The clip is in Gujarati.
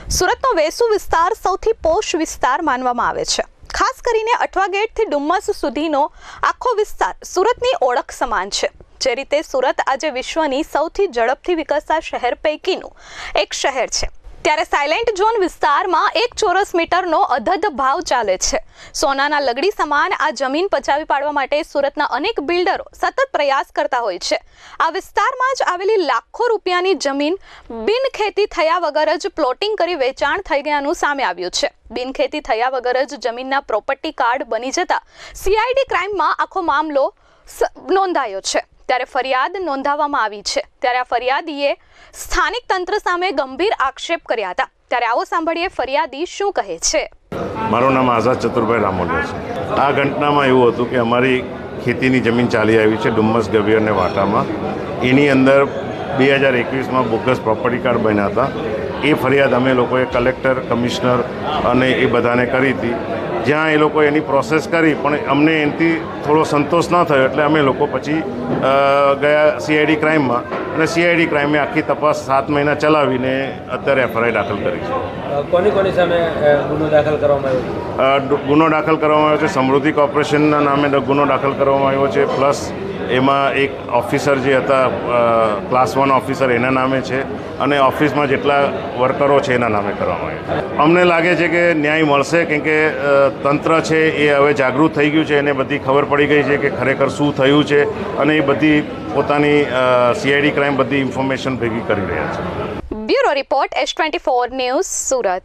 સુરતનો વેસુ વિસ્તાર સૌથી પોશ વિસ્તાર માનવામાં આવે છે. ખાસ કરીને અઠવા ગેટથી ડુમ્મસ સુધીનો આખો વિસ્તાર સુરતની ઓળખ સમાન છે. જે રીતે સુરત આજે વિશ્વની સૌથી ઝડપથી વિકસતા શહેર પૈકીનું એક શહેર છે, ત્યારે સાયલેન્ટ ઝોન વિસ્તારમાં 1 ચોરસ મીટરનો અધધ ભાવ ચાલે છે. સોનાના લગડી સમાન આ જમીન પચાવી પાડવા માટે સુરતના અનેક બિલ્ડરો સતત પ્રયાસ કરતા હોય છે. આ વિસ્તારમાં જ આવેલી લાખો રૂપિયાની જમીન બિનખેતી થયા વગર જ પ્લોટિંગ કરી વેચાણ થઈ ગયાનું સામે આવ્યું છે. બિનખેતી થયા વગર જ જમીનના પ્રોપર્ટી કાર્ડ બની જતા CID ક્રાઇમમાં આખો મામલો નોંધાયો છે. ત્યારે ફરિયાદ નોંધાવવામાં આવી છે. ત્યારે આ ફરિયાદીએ સ્થાનિક તંત્ર સામે ગંભીર આક્ષેપ કર્યા હતા. ત્યારે આવો સાંભળીએ ફરિયાદી શું કહે છે. મારું નામ આઝાદ ચતુરભાઈ રામોલિયા છે. આ ઘટનામાં એવું હતું કે અમારી ખેતીની જમીન ચાલી આવી છે ડુમ્મસ ગવિયર અને વાટામાં. એની અંદર 2021માં બોગસ પ્રોપર્ટી કાર્ડ બન્યા હતા. એ ફરિયાદ અમે લોકોએ કલેક્ટર, કમિશનર અને એ બધાને કરી હતી. જ્યાં એ લોકો એની પ્રોસેસ કરી પણ અમને એનાથી થોડો સંતોષ ન થયો એટલે અમે લોકો પછી ગયા CID ક્રાઇમમાં, અને CID ક્રાઇમે આખી તપાસ 7 મહિના ચલાવીને અત્યારે FIR દાખલ કરી છે. કોની સામે ગુનો દાખલ કરવામાં આવ્યો? ગુનો દાખલ કરવામાં આવ્યો છે સમૃદ્ધિ કોર્પોરેશનના નામે ગુનો દાખલ કરવામાં આવ્યો છે. પ્લસ એમાં એક ઓફિસર જે હતા ક્લાસ 1 ઓફિસર એના નામે છે, અને ઓફિસમાં જેટલા વર્કરો છે એના નામે કરવામાં આવ્યું. અમને લાગે છે કે ન્યાય મળશે, કેમ કે તંત્ર છે એ હવે જાગૃત થઈ ગયું છે. એને બધી ખબર પડી ગઈ છે કે ખરેખર શું થયું છે, અને એ બધી પોતાની CID ક્રાઇમ બધી ઇન્ફોર્મેશન ભેગી કરી રહ્યા છે. Bureau report S24 news, Surat.